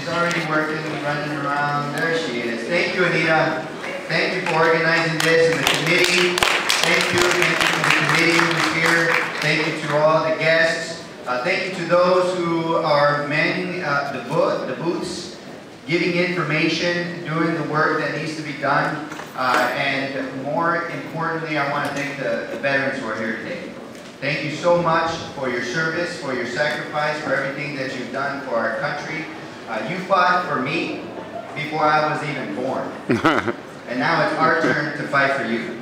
she's already working, running around. There she is. Thank you, Anita. Thank you for organizing this and the committee. Thank you to the committee who's here. Thank you to all the guests. Thank you to those who are manning the booths, giving information, doing the work that needs to be done. And more importantly, I want to thank the veterans who are here today. Thank you so much for your service, for your sacrifice, for everything that you've done for our country. You fought for me before I was even born. And now it's our turn to fight for you.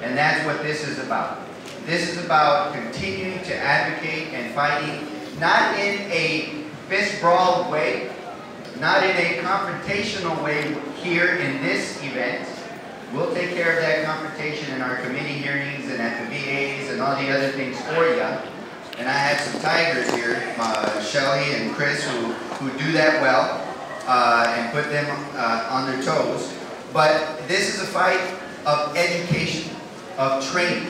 And that's what this is about. This is about continuing to advocate and fighting, not in a fist-brawled way, not in a confrontational way here in this event. We'll take care of that confrontation in our committee hearings and at the VAs and all the other things for you. And I have some tigers here, Shelly and Chris, who do that well and put them on their toes. But this is a fight of education, of training,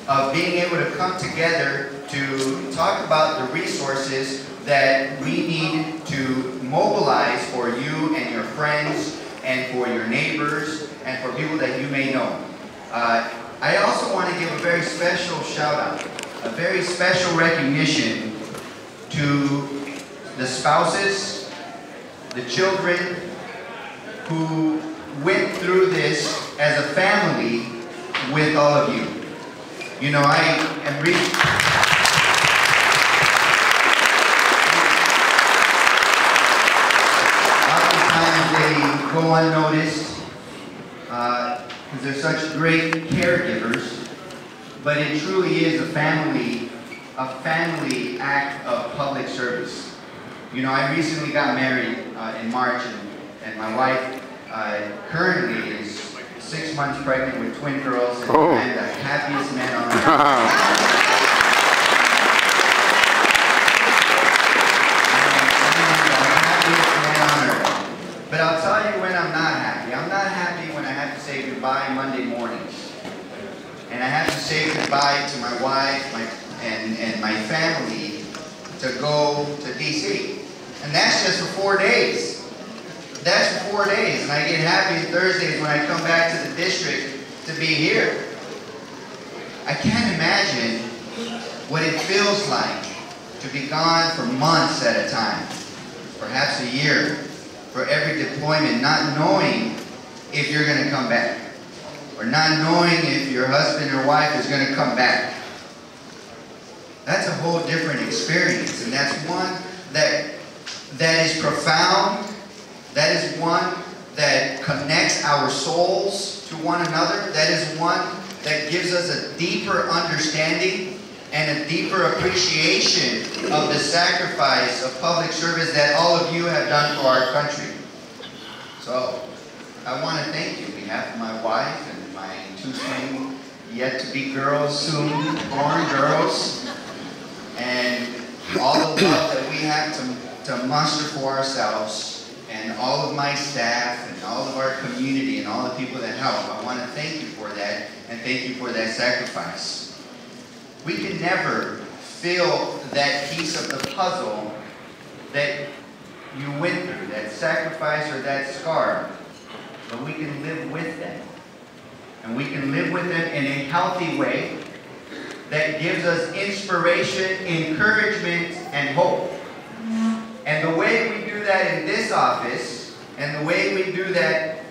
of being able to come together to talk about the resources that we need to mobilize for you and your friends and for your neighbors and for people that you may know. I also want to give a very special shout out, a very special recognition to the spouses, the children who went through this as a family with all of you. You know, I am really... Oftentimes they go unnoticed because they're such great caregivers, but it truly is a family act of public service. You know, I recently got married in March, and my wife currently is 6 months pregnant with twin girls, and I'm the happiest man on earth. But I'll tell you when I'm not happy. I'm not happy when I have to say goodbye Monday mornings. And I have to say goodbye to my wife and my family to go to DC. And that's just for 4 days. That's for 4 days. And I get happy Thursdays when I come back to the district to be here. I can't imagine what it feels like to be gone for months at a time, perhaps a year, for every deployment, not knowing if you're going to come back, or not knowing if your husband or wife is going to come back. That's a whole different experience, and that's one that is profound. That is one that connects our souls to one another. That is one that gives us a deeper understanding and a deeper appreciation of the sacrifice of public service that all of you have done for our country. So, I want to thank you on behalf of my wife and my 2 twin yet-to-be girls, soon-born girls, and all the love that we have to muster for ourselves, and all of my staff, and all of our community, and all the people that help. I want to thank you for that, and thank you for that sacrifice. We can never feel that piece of the puzzle that you went through, that sacrifice or that scar, but we can live with them. And we can live with them in a healthy way that gives us inspiration, encouragement, and hope. And the way we do that in this office, and the way we do that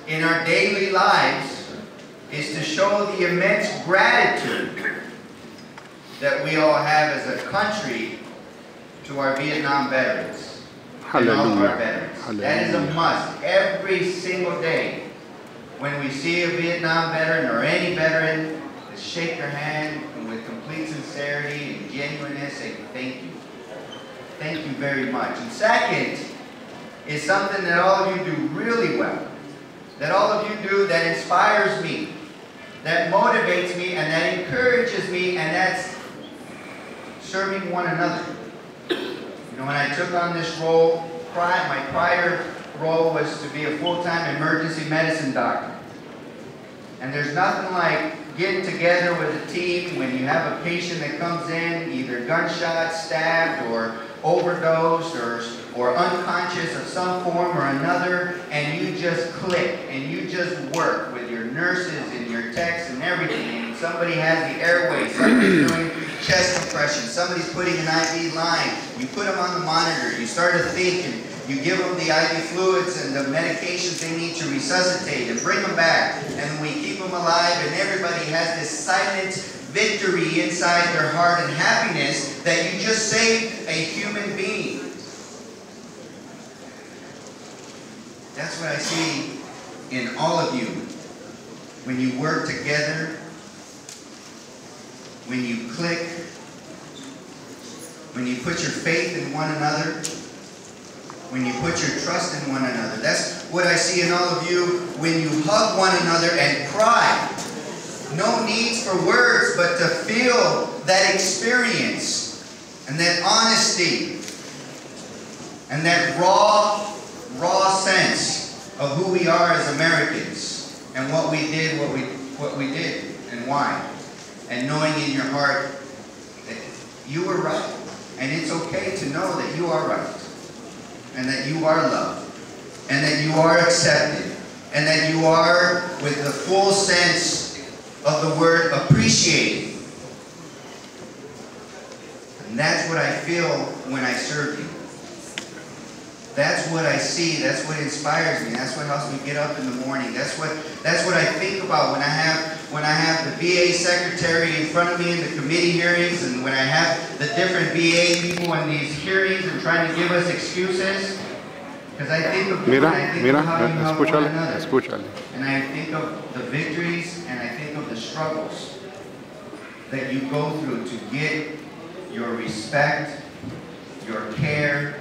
in our daily lives, is to show the immense gratitude that we all have as a country to our Vietnam veterans. Hallelujah. And all of our veterans. Hallelujah. That is a must. Every single day, when we see a Vietnam veteran or any veteran, to shake their hand and with complete sincerity and genuineness, say thank you. Thank you very much. And second is something that all of you do really well. That all of you do that inspires me, that motivates me, and that encourages me, and that's serving one another. You know, when I took on this role, my prior role was to be a full-time emergency medicine doctor. And there's nothing like getting together with a team when you have a patient that comes in, either gunshot, stabbed, or overdosed, or or unconscious of some form or another, and you just click and you just work with your nurses and your techs and everything, and somebody has the airway, somebody's doing chest compression, somebody's putting an IV line, you put them on the monitor, you start to think, and you give them the IV fluids and the medications they need to resuscitate and bring them back, and we keep them alive, and everybody has this silent victory inside their heart and happiness that you just saved a human being. That's what I see in all of you. When you work together, when you click, when you put your faith in one another, when you put your trust in one another. That's what I see in all of you when you hug one another and cry. No needs for words, but to feel that experience and that honesty and that raw sense of who we are as Americans and what we did, and why. And knowing in your heart that you were right. And it's okay to know that you are right. And that you are loved. And that you are accepted. And that you are, with the full sense of the word, appreciated. And that's what I feel when I serve you. That's what I see. That's what inspires me. That's what helps me get up in the morning. That's what I think about when I have the VA secretary in front of me in the committee hearings, and when I have the different VA people in these hearings and trying to give us excuses. Because I think of people, and I think of how you help one another. And I think of the victories, and I think of the struggles that you go through to get your respect, your care,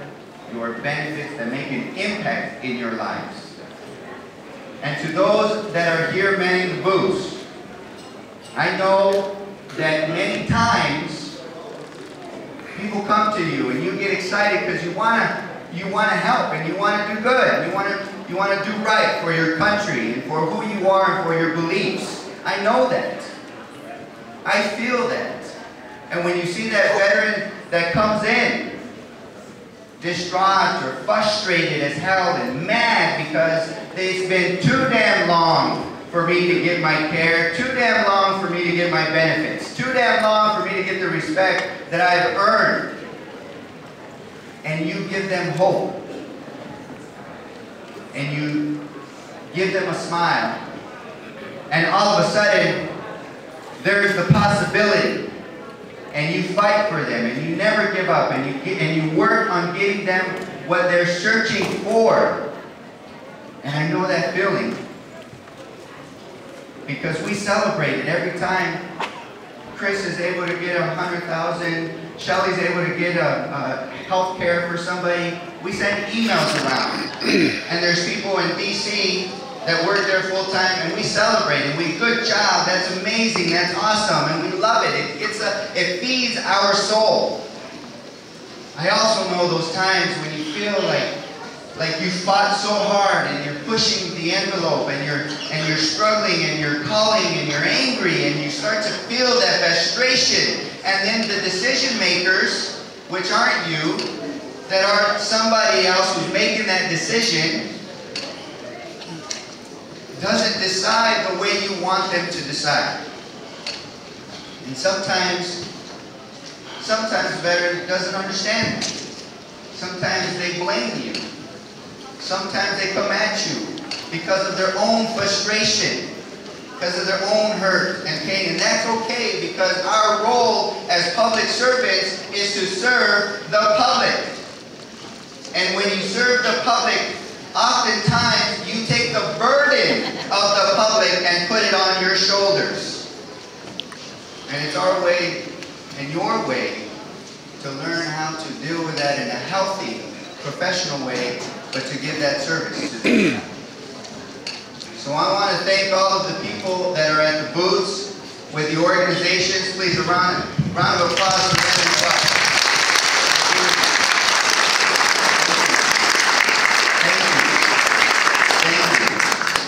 your benefits that make an impact in your lives. And to those that are here manning the booths, I know that many times people come to you and you get excited because you want to help and you want to do good and you want to do right for your country and for who you are and for your beliefs. I know that. I feel that. And when you see that veteran that comes in distraught or frustrated as hell and mad because it's been too damn long for me to get my care, too damn long for me to get my benefits, too damn long for me to get the respect that I've earned. And you give them hope. And you give them a smile. And all of a sudden, there's the possibility. And you fight for them, and you never give up, and you work on getting them what they're searching for. And I know that feeling because we celebrate it every time Chris is able to get $100,000, Shelly's able to get health care for somebody. We send emails around, and there's people in DC that work there full time, and we celebrate, and we, good job, that's amazing, that's awesome, and we love it. It feeds our soul. I also know those times when you feel like you fought so hard, and you're pushing the envelope, and you're struggling, and you're calling, and you're angry, and you start to feel that frustration, and then the decision makers, which aren't you, that are somebody else who's making that decision, doesn't decide the way you want them to decide. And sometimes the veteran doesn't understand that. Sometimes they blame you. Sometimes they come at you because of their own frustration, because of their own hurt and pain. And that's okay, because our role as public servants is to serve the public. And when you serve the public, oftentimes you take the burden of the public and put it on your shoulders. And it's our way and your way to learn how to deal with that in a healthy, professional way, but to give that service to them. So I want to thank all of the people that are at the booths with the organizations. Please, a round of applause for them as well.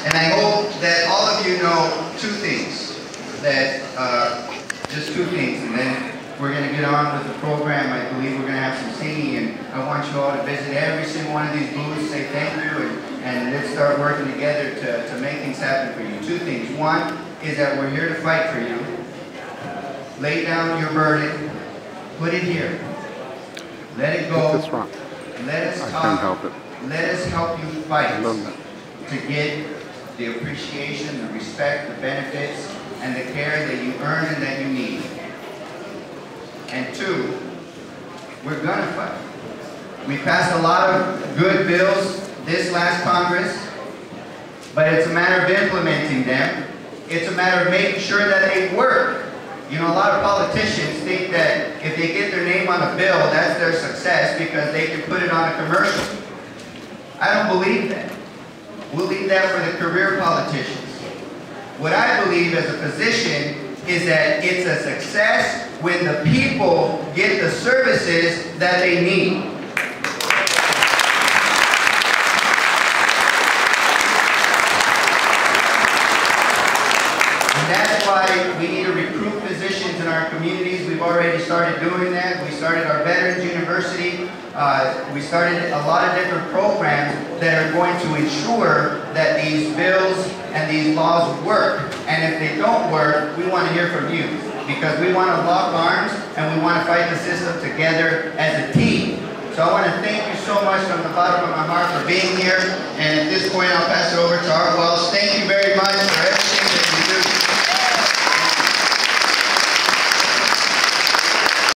And I hope that all of you know two things, just two things, and then we're going to get on with the program. I believe we're going to have some singing, and I want you all to visit every single one of these booths, say thank you, and let's start working together to make things happen for you. Two things. One is that we're here to fight for you. Lay down your burden. Put it here. Let it go. Let us talk. Let us help you fight to get the appreciation, the respect, the benefits, and the care that you earn and that you need. And two, we're gonna fight. We passed a lot of good bills this last Congress, but it's a matter of implementing them. It's a matter of making sure that they work. You know, a lot of politicians think that if they get their name on a bill, that's their success because they can put it on a commercial. I don't believe that. We'll leave that for the career politicians. What I believe as a physician is that it's a success when the people get the services that they need. And that's why we need to recruit physicians in our communities. We've already started doing that. We started our Veterans University. We started a lot of different programs that are going to ensure that these bills and these laws work. And if they don't work, we want to hear from you, because we want to lock arms and we want to fight the system together as a team. So I want to thank you so much from the bottom of my heart for being here. And at this point, I'll pass it over to Art Wells. Thank you very much for everything that you